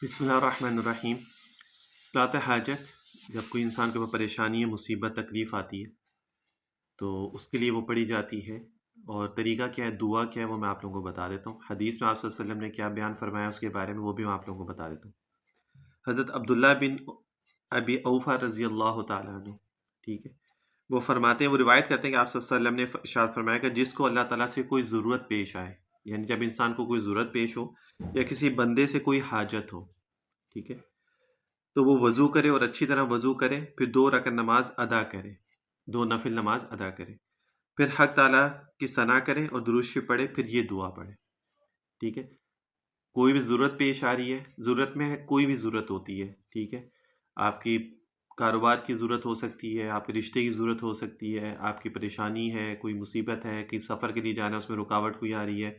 بسم اللہ الرحمن الرحیم۔ صلاۃ حاجت جب کوئی انسان کے اوپر پریشانی مصیبت تکلیف آتی ہے تو اس کے لیے وہ پڑھی جاتی ہے، اور طریقہ کیا ہے، دعا کیا ہے، وہ میں آپ لوگوں کو بتا دیتا ہوں۔ حدیث میں آپ صلی اللہ علیہ وسلم نے کیا بیان فرمایا اس کے بارے میں وہ بھی میں آپ لوگوں کو بتا دیتا ہوں۔ حضرت عبداللہ بن ابی اوفا رضی اللہ تعالیٰ عنہ، ٹھیک ہے، وہ فرماتے ہیں، وہ روایت کرتے ہیں کہ آپ صلی اللہ علیہ وسلم نے ارشاد فرمایا کہ جس کو اللہ تعالیٰ سے کوئی ضرورت پیش آئے، یعنی جب انسان کو کوئی ضرورت پیش ہو یا کسی بندے سے کوئی حاجت ہو، ٹھیک ہے، تو وہ وضو کرے اور اچھی طرح وضو کرے، پھر 2 رکعت نماز ادا کرے، 2 نفل نماز ادا کرے، پھر حق تعالیٰ کی ثنا کرے اور درود شریف پڑھے، پھر یہ دعا پڑھے، ٹھیک ہے۔ کوئی بھی ضرورت پیش آ رہی ہے، ضرورت میں کوئی بھی ضرورت ہوتی ہے، ٹھیک ہے، آپ کی کاروبار کی ضرورت ہو سکتی ہے، آپ کے رشتے کی ضرورت ہو سکتی ہے، آپ کی پریشانی ہے، کوئی مصیبت ہے، کہ سفر کے لیے جانا ہے اس میں رکاوٹ کوئی آ رہی ہے،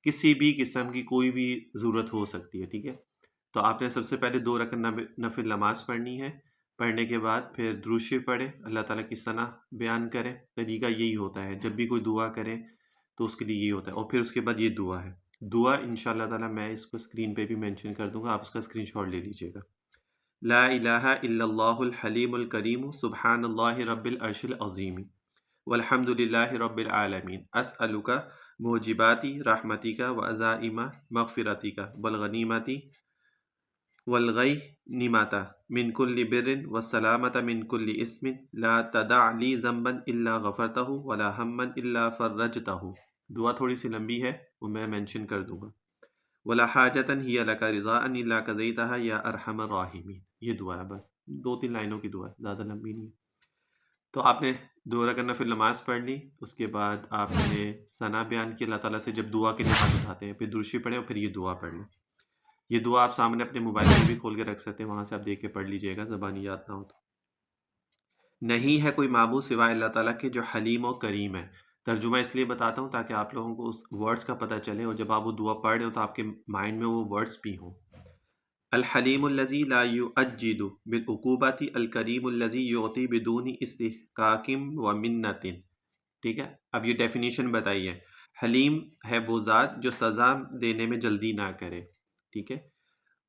کسی بھی قسم کی کوئی بھی ضرورت ہو سکتی ہے، ٹھیک ہے۔ تو آپ نے سب سے پہلے 2 رکعت نفل نماز پڑھنی ہے، پڑھنے کے بعد پھر درود شریف پڑھے، اللہ تعالیٰ کی ثنا بیان کریں۔ طریقہ یہی ہوتا ہے، جب بھی کوئی دعا کرے تو اس کے لیے یہی ہوتا ہے، اور پھر اس کے بعد یہ دعا ہے۔ دعا انشاءاللہ تعالیٰ میں اس کو اسکرین پہ بھی مینشن کر دوں گا، آپ اس کا اسکرین شاٹ لے لیجئے گا۔ لا الہ الا اللہ الحلیم الکریم سبحان اللہ رب العرش العظیم والحمد للہ رب العالمین اسألک موجبات رحمتک وعزائم مغفرتک والغنیمت والغنیمۃ من کل بر والسلامۃ من کل اسم لا تدع لی ذنبا الا غفرتہ ولا ہما الا فرجتہ۔ دعا تھوڑی سی لمبی ہے، وہ میں مینشن کر دوں گا۔ ولا حاجتا ہی لک رضاء الا قضیتها یا ارحم الراحمین۔ یہ دعا ہے، بس 2-3 لائنوں کی دعا ہے، زیادہ لمبی نہیں ہے۔ تو آپ نے 2 رکعت نفل نماز پڑھ لی، اس کے بعد آپ نے ثنا بیان کی اللہ تعالیٰ سے جب دعا کے لیے ہاتھ اٹھاتے ہیں، پھر درود شریف پڑھیں اور پھر یہ دعا پڑھ لیں۔ یہ دعا آپ سامنے اپنے موبائل میں بھی کھول کے رکھ سکتے ہیں، وہاں سے آپ دیکھ کے پڑھ لیجئے گا، زبانی یاد نہ ہو تو۔ نہیں ہے کوئی معبود سوائے اللہ تعالیٰ کے جو حلیم و کریم ہے۔ ترجمہ اس لیے بتاتا ہوں تاکہ آپ لوگوں کو اس ورڈز کا پتہ چلے، اور جب آپ وہ دعا پڑھ رہے ہو تو آپ کے مائنڈ میں وہ ورڈز بھی ہوں۔ الحلیم الذی لا یعجل بالعقوبۃ الکریم الذی یعطی بدون استحقاق و منت۔ ٹھیک ہے، اب یہ ڈیفینیشن بتائیے۔ حلیم ہے وہ ذات جو سزا دینے میں جلدی نہ کرے، ٹھیک ہے،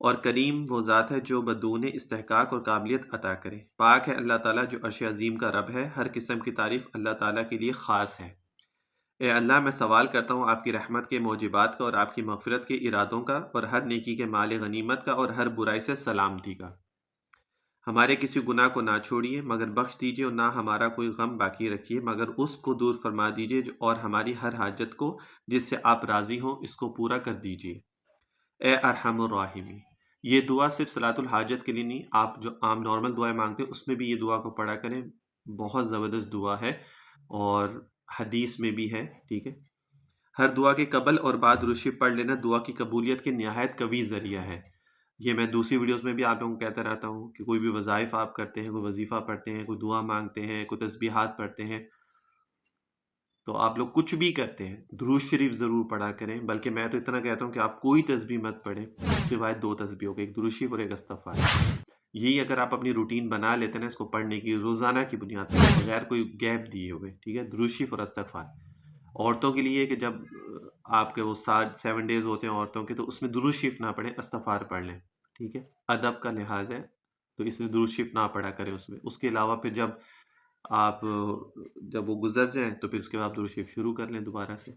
اور کریم وہ ذات ہے جو بدون استحقاق اور قابلیت عطا کرے۔ پاک ہے اللہ تعالیٰ جو عرش عظیم کا رب ہے، ہر قسم کی تعریف اللہ تعالیٰ کے لیے خاص ہے۔ اے اللہ، میں سوال کرتا ہوں آپ کی رحمت کے موجبات کا اور آپ کی مغفرت کے ارادوں کا، اور ہر نیکی کے مال غنیمت کا اور ہر برائی سے سلامتی کا۔ ہمارے کسی گناہ کو نہ چھوڑیے مگر بخش دیجیے، اور نہ ہمارا کوئی غم باقی رکھیے مگر اس کو دور فرما دیجیے، اور ہماری ہر حاجت کو جس سے آپ راضی ہوں اس کو پورا کر دیجیے، اے ارحم الراحمین۔ یہ دعا صرف صلاۃ الحاجت کے لیے نہیں، آپ جو عام نارمل دعائیں مانگتے ہیں اس میں بھی یہ دعا کو پڑھا کریں، بہت زبردست دعا ہے، اور حدیث میں بھی ہے، ٹھیک ہے۔ ہر دعا کے قبل اور بعد درود شریف پڑھ لینا دعا کی قبولیت کے نہایت قوی ذریعہ ہے۔ یہ میں دوسری ویڈیوز میں بھی آپ لوگوں کو کہتا رہتا ہوں کہ کوئی بھی وظائف آپ کرتے ہیں، کوئی وظیفہ پڑھتے ہیں، کوئی دعا مانگتے ہیں، کوئی تسبیحات پڑھتے ہیں، تو آپ لوگ کچھ بھی کرتے ہیں درود شریف ضرور پڑھا کریں۔ بلکہ میں تو اتنا کہتا ہوں کہ آپ کوئی تسبیح مت پڑھیں سوائے 2 تسبیحوں کے، ایک درود شریف اور ایک استغفار۔ یہی اگر آپ اپنی روٹین بنا لیتے ہیں نا اس کو پڑھنے کی، روزانہ کی بنیاد پر بغیر کوئی گیپ دیے ہوئے، ٹھیک ہے، درود شریف اور استغفار۔ عورتوں کے لیے کہ جب آپ کے وہ 7 ڈیز ہوتے ہیں عورتوں کے، تو اس میں درود شریف نہ پڑھیں، استغفار پڑھ لیں، ٹھیک ہے، ادب کا لحاظ ہے، تو اس لیے درود شریف نہ پڑھا کریں اس میں۔ اس کے علاوہ پھر جب وہ گزر جائیں تو پھر اس کے بعد درود شریف شروع کر لیں دوبارہ سے۔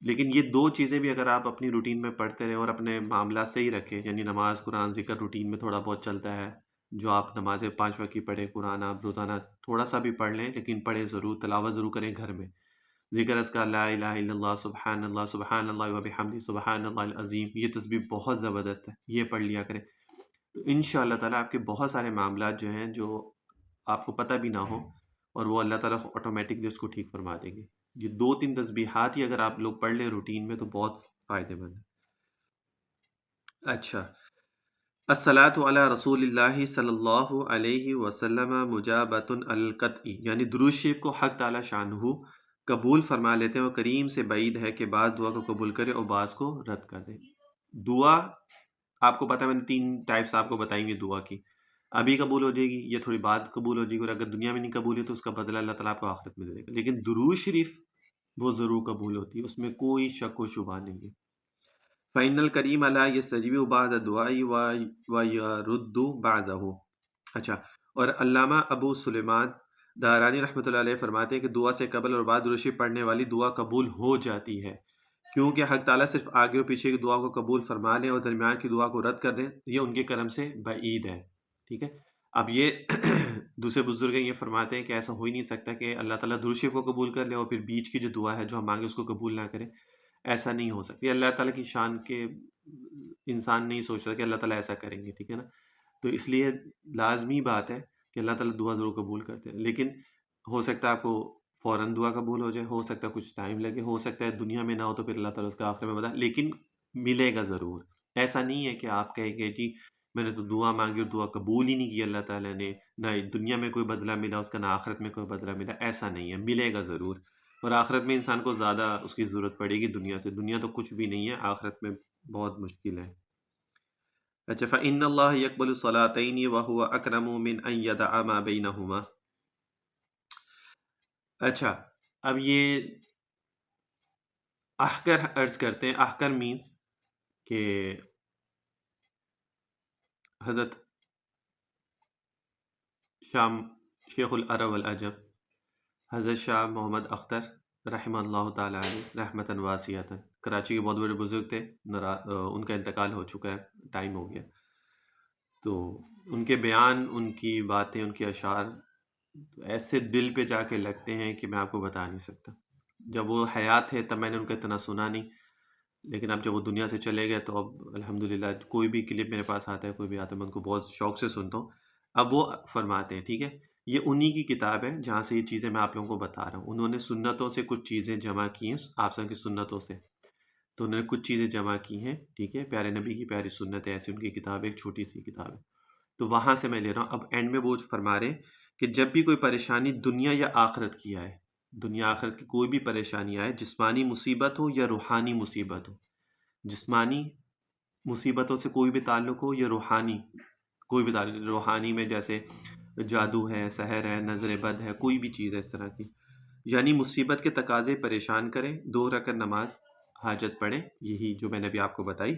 لیکن یہ 2 چیزیں بھی اگر آپ اپنی روٹین میں پڑھتے رہیں اور اپنے معاملات صحیح رکھیں، یعنی نماز، قرآن، ذکر روٹین میں تھوڑا بہت چلتا ہے، جو آپ نمازیں 5 وقت کی پڑھیں، قرآن آپ روزانہ تھوڑا سا بھی پڑھ لیں، لیکن پڑھیں ضرور، تلاوت ضرور کریں گھر میں، ذکر اذکار لا الہ الا اللہ سبحان اللہ سبحان اللہ وبحمدہ سبحان اللہ العظیم، یہ تسبیح بہت زبردست ہے، یہ پڑھ لیا کریں۔ تو انشاءاللہ تعالیٰ آپ کے بہت سارے معاملات جو ہیں جو آپ کو پتہ بھی نہ ہو، اور وہ اللہ تعالیٰ آٹومیٹکلی اس کو ٹھیک فرما دیں گے۔ یہ 2-3 تسبیحات ہی اگر آپ لوگ پڑھ لیں روٹین میں تو بہت فائدے مند ہے۔ اچھا، الصلاۃ علی رسول اللہ صلی اللہ علیہ وسلم مجابۃ القطع، یعنی درود شریف کو حق تعالی شانہ قبول فرما لیتے ہیں، اور کریم سے بعید ہے کہ بعض دعا کو قبول کرے اور بعض کو رد کر دے۔ دعا آپ کو پتہ ہے، میں نے 3 ٹائپس آپ کو بتائیں گے دعا کی، ابھی قبول ہو جائے گی، یہ تھوڑی بعد قبول ہو جائے گی، اور اگر دنیا میں نہیں قبول ہے تو اس کا بدلہ اللہ تعالیٰ آپ کو آخرت میں دے دے گا۔ لیکن درود شریف وہ ضرور قبول ہوتی ہے، اس میں کوئی شک و شبہ نہیں ہے۔ فَإِنَّ الْكَرِيمَ لَا يَسْتَجِيبُ بَعْدَ الدُّعَاءِ وَيَرُدُّ بَعْدَهُ۔ اچھا، اور علامہ ابو سلیمان دارانی رحمۃ اللہ علیہ فرماتے ہیں کہ دعا سے قبل اور بعد درود شریف پڑھنے والی دعا قبول ہو جاتی ہے، کیونکہ حق تعالیٰ صرف آگے اور پیچھے کی دعا کو قبول فرما لیں اور درمیان کی دعا کو رد کر دیں، یہ ان کے کرم سے بعید ہے۔ ٹھیک ہے، اب یہ دوسرے بزرگ یہ فرماتے ہیں کہ ایسا ہو ہی نہیں سکتا کہ اللہ تعالیٰ درود شریف کو قبول کر لے اور پھر بیچ کی جو دعا ہے جو ہم مانگے اس کو قبول نہ کرے، ایسا نہیں ہو سکتی۔ اللہ تعالیٰ کی شان کے انسان نہیں سوچ سکتا کہ اللہ تعالیٰ ایسا کریں گے، ٹھیک ہے نا؟ تو اس لیے لازمی بات ہے کہ اللہ تعالیٰ دعا ضرور قبول کرتے ہیں، لیکن ہو سکتا ہے آپ کو فوراً دعا قبول ہو جائے، ہو سکتا ہے کچھ ٹائم لگے، ہو سکتا ہے دنیا میں نہ ہو تو پھر اللہ تعالیٰ اس کا آخر میں بتا، لیکن ملے گا ضرور۔ ایسا نہیں ہے کہ آپ کہیں گے جی میں نے تو دعا مانگی اور دعا قبول ہی نہیں کی اللہ تعالیٰ نے، نہ دنیا میں کوئی بدلہ ملا اس کا نہ آخرت میں کوئی بدلہ ملا، ایسا نہیں ہے، ملے گا ضرور۔ اور آخرت میں انسان کو زیادہ اس کی ضرورت پڑے گی دنیا سے، دنیا تو کچھ بھی نہیں ہے، آخرت میں بہت مشکل ہے۔ اچھا، فَإِنَّ اللَّهَ يَقْبَلُ الصَّلَاتَيْنِ وَهُوَ أَكْرَمُ مِنْ أَنْ يَدَعَ مَا بَيْنَهُمَا۔ اچھا، اب یہ احکر عرض کرتے ہیں۔ احکر مینس کہ حضرت شیخ العرب والعجم حضرت شاہ محمد اختر رحمہ اللہ تعالیٰ علیہ رحمتاً واسعۃً، کراچی کے بہت بڑے بزرگ تھے، ان کا انتقال ہو چکا ہے، ٹائم ہو گیا۔ تو ان کے بیان، ان کی باتیں، ان کے اشعار ایسے دل پہ جا کے لگتے ہیں کہ میں آپ کو بتا نہیں سکتا۔ جب وہ حیات تھے تب میں نے ان کا اتنا سنا نہیں، لیکن اب جب وہ دنیا سے چلے گئے تو اب الحمدللہ کوئی بھی کلپ میرے پاس آتا ہے، کوئی بھی آتا ہے، میں ان کو بہت شوق سے سنتا ہوں۔ اب وہ فرماتے ہیں، ٹھیک ہے، یہ انہی کی کتاب ہے جہاں سے یہ چیزیں میں آپ لوگوں کو بتا رہا ہوں۔ انہوں نے سنتوں سے کچھ چیزیں جمع کی ہیں، آپ سب کی سنتوں سے، تو انہوں نے کچھ چیزیں جمع کی ہیں، ٹھیک ہے، پیارے نبی کی پیاری سنت ہے، ایسی ان کی کتاب ہے، ایک چھوٹی سی کتاب ہے، تو وہاں سے میں لے رہا ہوں۔ اب اینڈ میں وہ فرما رہے ہیں کہ جب بھی کوئی پریشانی دنیا یا آخرت کی آئے، دنیا آخرت کی کوئی بھی پریشانی آئے، جسمانی مصیبت ہو یا روحانی مصیبت ہو، جسمانی مصیبتوں سے کوئی بھی تعلق ہو یا روحانی کوئی بھی تعلق، روحانی میں جیسے جادو ہے، سحر ہے، نظر بد ہے، کوئی بھی چیز ہے اس طرح کی، یعنی مصیبت کے تقاضے پریشان کریں، 2 رکعت نماز حاجت پڑھیں، یہی جو میں نے ابھی آپ کو بتائی،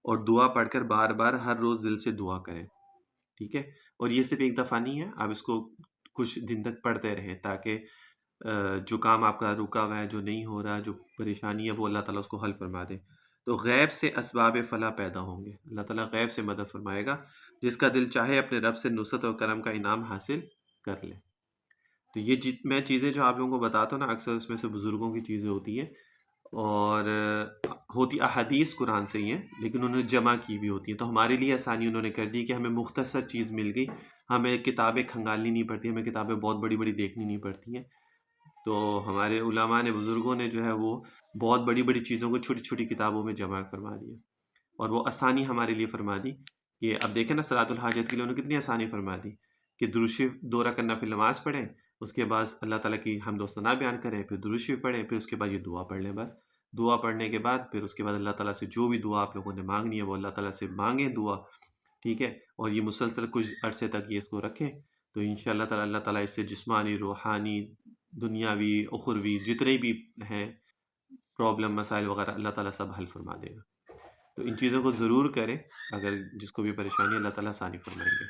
اور دعا پڑھ کر بار بار ہر روز دل سے دعا کریں، ٹھیک ہے۔ اور یہ صرف ایک دفعہ نہیں ہے، آپ اس کو کچھ دن تک پڑھتے رہیں تاکہ جو کام آپ کا رکا ہوا ہے، جو نہیں ہو رہا، جو پریشانی ہے، وہ اللہ تعالیٰ اس کو حل فرما دے۔ تو غیب سے اسباب فلاح پیدا ہوں گے، اللہ تعالیٰ غیب سے مدد فرمائے گا، جس کا دل چاہے اپنے رب سے نصرت اور کرم کا انعام حاصل کر لے۔ تو یہ میں چیزیں جو آپ لوگوں کو بتاتا ہوں نا، اکثر اس میں سے بزرگوں کی چیزیں ہوتی ہیں، اور ہوتی احادیث قرآن سے ہی ہیں، لیکن انہوں نے جمع کی بھی ہوتی ہیں، تو ہمارے لیے آسانی انہوں نے کر دی کہ ہمیں مختصر چیز مل گئی، ہمیں کتابیں کھنگالنی نہیں پڑتی، ہمیں کتابیں بہت بڑی بڑی دیکھنی نہیں پڑتی ہیں۔ تو ہمارے علماء نے، بزرگوں نے جو ہے وہ بہت بڑی بڑی چیزوں کو چھوٹی چھوٹی کتابوں میں جمع فرما دیا، اور وہ آسانی ہمارے لیے فرما دی کہ اب دیکھیں نا، صلاۃ الحاجت کے لیے انہوں نے کتنی آسانی فرما دی کہ درود شریف 2 رکعت نفل نماز پڑھیں، اس کے بعد اللہ تعالیٰ کی حمد و ثنا بیان کریں، پھر درود شریف پڑھیں، پھر اس کے بعد یہ دعا پڑھ لیں، بس دعا پڑھنے کے بعد پھر اس کے بعد اللہ تعالیٰ سے جو بھی دعا آپ لوگوں نے مانگنی ہے وہ اللہ تعالیٰ سے مانگیں دعا، ٹھیک ہے، اور یہ مسلسل کچھ عرصے تک یہ اس کو رکھیں، تو انشاءاللہ تعالیٰ اللہ تعالیٰ اس سے جسمانی، روحانی، دنیاوی، اخروی جتنے بھی ہیں پرابلم، مسائل وغیرہ، اللہ تعالیٰ سب حل فرما دے گا۔ تو ان چیزوں کو ضرور کریں، اگر جس کو بھی پریشانی ہے اللہ تعالیٰ آسانی فرمائیں گے۔